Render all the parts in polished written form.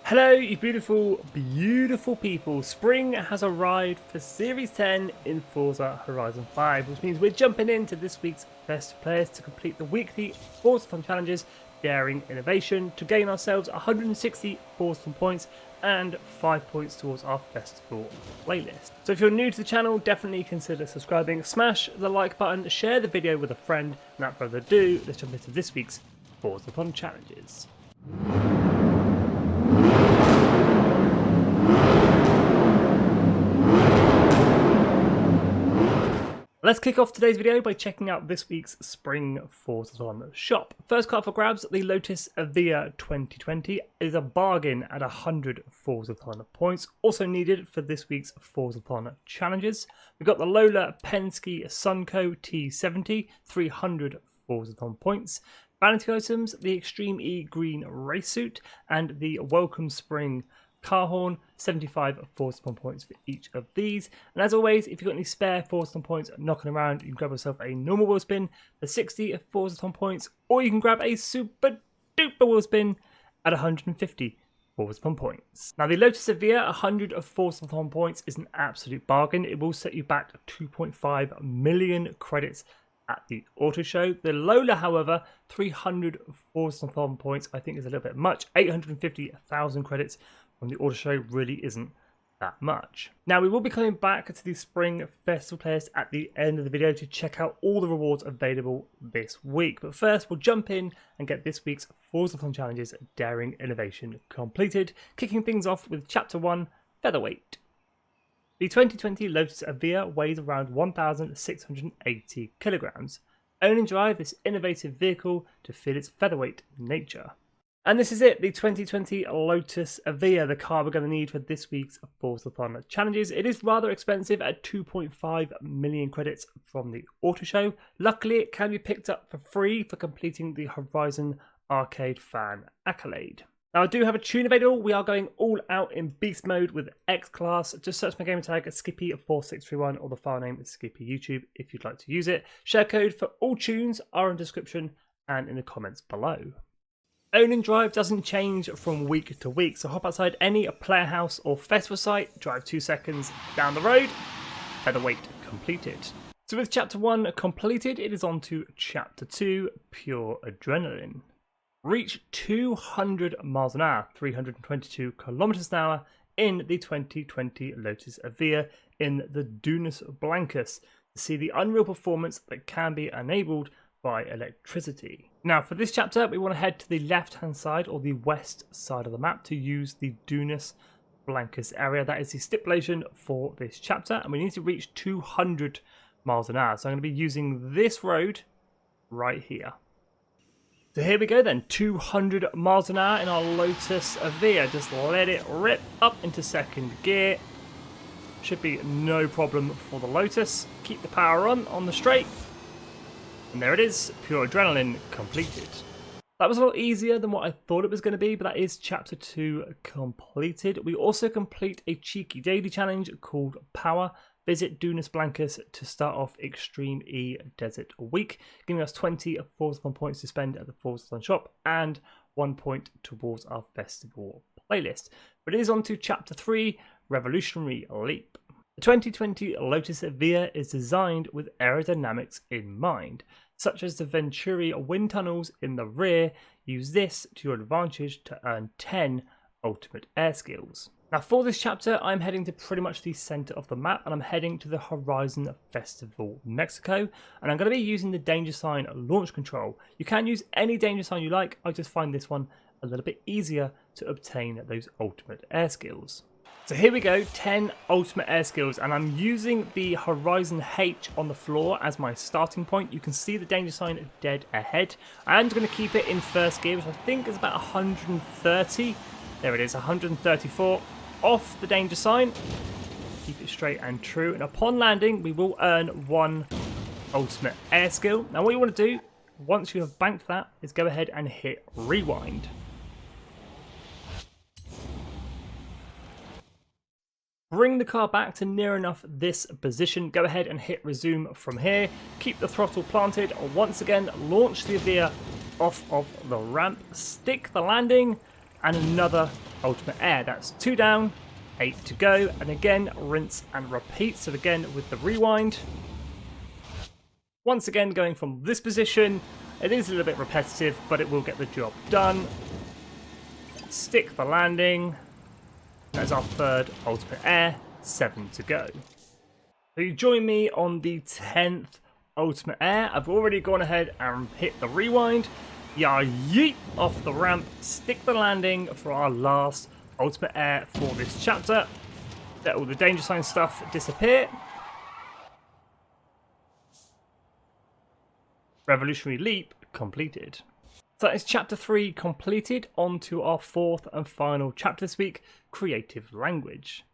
Hello, you beautiful, beautiful people. Spring has arrived for Series 10 in Forza Horizon 5, which means we're jumping into this week's best players to complete the weekly Forzathon challenges, Daring Innovation, to gain ourselves 160 Forzathon points and 5 points towards our festival playlist. So if you're new to the channel, definitely consider subscribing, smash the like button, share the video with a friend, and without further ado, let's jump into this week's Forzathon challenges. Let's kick off today's video by checking out this week's Spring Forzathon shop. First card for grabs, the Lotus Evija 2020 is a bargain at 100 Forzathon points, also needed for this week's Forzathon challenges. We've got the Lola Penske Sunco T70, 300 Forzathon points. Vanity items, the Extreme E Green Race Suit and the Welcome Spring car horn, 75 Forzathon points for each of these. And as always, if you've got any spare Forzathon points knocking around, you can grab yourself a normal wheel spin for 60 Forzathon points, or you can grab a super duper wheel spin at 150 Forzathon points. Now the Lotus Evija 100 Forzathon points is an absolute bargain. It will set you back 2.5 million credits at the auto show. The Lola, however, 300 Forzathon points I think is a little bit much. 850,000 credits from the auto show really isn't that much. Now we will be coming back to the Spring Festival playlist at the end of the video to check out all the rewards available this week. But first we'll jump in and get this week's Forzathon challenges Daring Innovation completed, kicking things off with Chapter 1, Featherweight. The 2020 Lotus Evija weighs around 1,680 kilograms. Own and drive this innovative vehicle to feel its featherweight nature. And this is it, the 2020 Lotus Evija, the car we're going to need for this week's Forzathon challenges. It is rather expensive at 2.5 million credits from the auto show. Luckily, it can be picked up for free for completing the Horizon Arcade Fan Accolade. Now I do have a tune available. We are going all out in beast mode with X-Class. Just search my gamer tag at Skippy4631 or the file name is Skippy YouTube if you'd like to use it. Share code for all tunes are in the description and in the comments below. Own and drive doesn't change from week to week, so hop outside any player house or festival site, drive 2 seconds down the road, Featherweight completed. So with Chapter 1 completed, it is on to Chapter 2, Pure Adrenaline. Reach 200 miles an hour, 322 kilometers an hour in the 2020 Lotus Evija in the Dunas Blancas to see the unreal performance that can be enabled by electricity. Now for this chapter we want to head to the left hand side or the west side of the map to use the Dunas Blancas area. That is the stipulation for this chapter, and we need to reach 200 miles an hour. So I'm going to be using this road right here. So here we go then, 200 miles an hour in our Lotus Evija. Just let it rip up into second gear. Should be no problem for the Lotus. Keep the power on the straight. And there it is, Pure Adrenaline completed. That was a lot easier than what I thought it was going to be, but that is Chapter 2 completed. We also complete a cheeky daily challenge called Power. Visit Dunas Blancas to start off Extreme E Desert Week, giving us 20 Forzathon points to spend at the Forzathon shop and 1 point towards our festival playlist. But it is on to Chapter 3, Revolutionary Leap. The 2020 Lotus Evija is designed with aerodynamics in mind, such as the Venturi wind tunnels in the rear. Use this to your advantage to earn 10 ultimate air skills. Now for this chapter, I'm heading to pretty much the center of the map, and I'm heading to the Horizon Festival Mexico, and I'm going to be using the danger sign launch control. You can use any danger sign you like. I just find this one a little bit easier to obtain those ultimate air skills. So here we go, 10 ultimate air skills, and I'm using the Horizon H on the floor as my starting point. You can see the danger sign dead ahead. I am going to keep it in first gear, which I think is about 130. There it is, 134. Off the danger sign. Keep it straight and true, and upon landing we will earn 1 ultimate air skill. Now what you want to do, once you have banked that, is go ahead and hit rewind. Bring the car back to near enough this position. Go ahead and hit resume from here. Keep the throttle planted. Once again, launch the Evija off of the ramp. Stick the landing and another ultimate air. That's 2 down, 8 to go, and again, rinse and repeat. So again, with the rewind, once again, going from this position, it is a little bit repetitive, but it will get the job done. Stick the landing. That's our third ultimate air, 7 to go. So you join me on the 10th ultimate air. I've already gone ahead and hit the rewind. Yeah, yeet off the ramp, stick the landing for our last ultimate air for this chapter. Let all the danger sign stuff disappear. Revolutionary leap completed. So that is chapter 3 completed. On to our 4th and final chapter this week, creative language.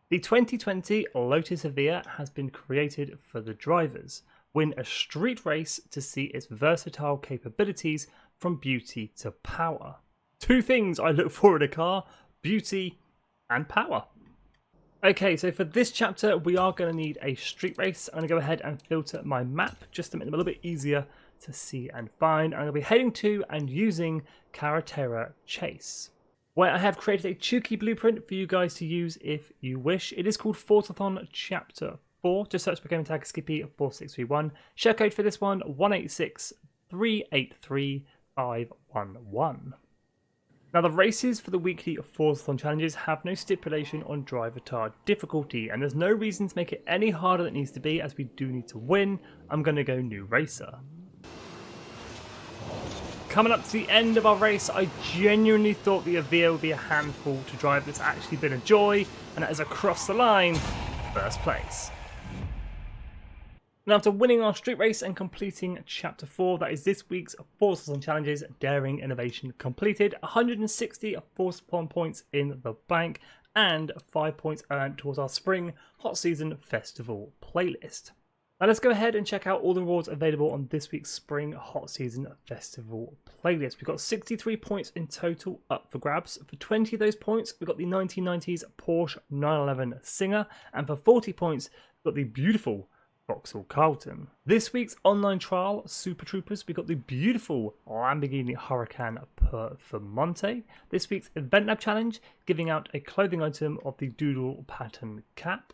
The 2020 Lotus Evija has been created for the drivers. Win a street race to see its versatile capabilities from beauty to power. 2 things I look for in a car: beauty and power. Okay, so for this chapter, we are going to need a street race. I'm going to go ahead and filter my map just to make them a little bit easier to see and find. I'm going to be heading to and using Carretera Chase, where I have created a cheeky blueprint for you guys to use if you wish. It is called Forzathon Chapter 4. Just search for gaming tag Skippy 4631. Share code for this one, 186383511. Now, the races for the weekly Forzathon challenges have no stipulation on driver tire difficulty, and there's no reason to make it any harder than it needs to be, as we do need to win. I'm going to go new racer. Coming up to the end of our race, I genuinely thought the Evija would be a handful to drive. It's actually been a joy, and that is across the line, first place. Now, after winning our street race and completing chapter 4, that is this week's Forzathon challenges, daring innovation completed, 160 Forzathon points in the bank, and 5 points earned towards our spring hot season festival playlist. Now let's go ahead and check out all the rewards available on this week's spring hot season festival playlist. We've got 63 points in total up for grabs. For 20 of those points, we've got the 1990s Porsche 911 Singer, and for 40 points, we've got the beautiful Vauxhall Carlton. This week's online trial, Super Troopers, we got the beautiful Lamborghini Huracan Performante. This week's Event Lab Challenge, giving out a clothing item of the Doodle pattern cap.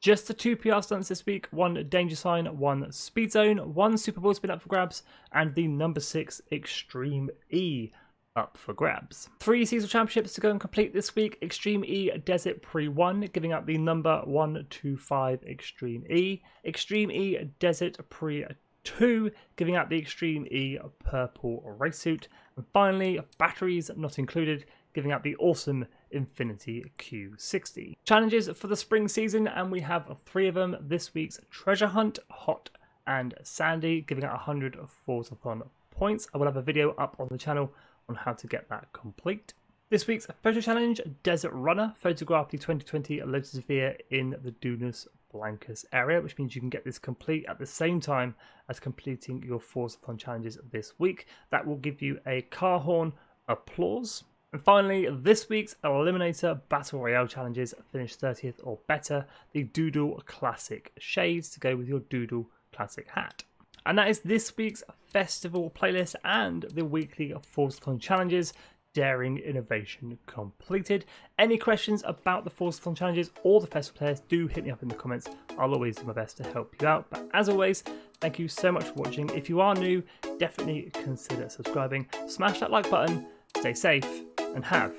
Just the 2 PR stunts this week, 1 Danger Sign, 1 Speed Zone, 1 Super Bowl spin up for grabs, and the number 6 Extreme E up for grabs. 3 seasonal championships to go and complete this week. Extreme E Desert Pre 1, giving out the number 125 Extreme E. Extreme E Desert Pre 2, giving out the Extreme E Purple Race Suit. And finally, batteries not included, giving out the awesome Infinity Q60. Challenges for the spring season, and we have 3 of them. This week's Treasure Hunt, Hot and Sandy, giving out 100 Forzathon points. I will have a video up on the channel on how to get that complete. This week's photo challenge, Desert Runner, photograph the 2020 Lotus Evija in the Dunas Blancas area, which means you can get this complete at the same time as completing your Forzathon challenges this week. That will give you a car horn applause. And finally, this week's Eliminator Battle Royale challenges, finish 30th or better, the Doodle Classic Shades to go with your Doodle Classic hat. And that is this week's festival playlist and the weekly Forzathon challenges, daring innovation completed. Any questions about the Forzathon challenges or the festival players, do hit me up in the comments. I'll always do my best to help you out. But as always, thank you so much for watching. If you are new, definitely consider subscribing. Smash that like button, stay safe, and have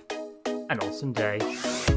an awesome day.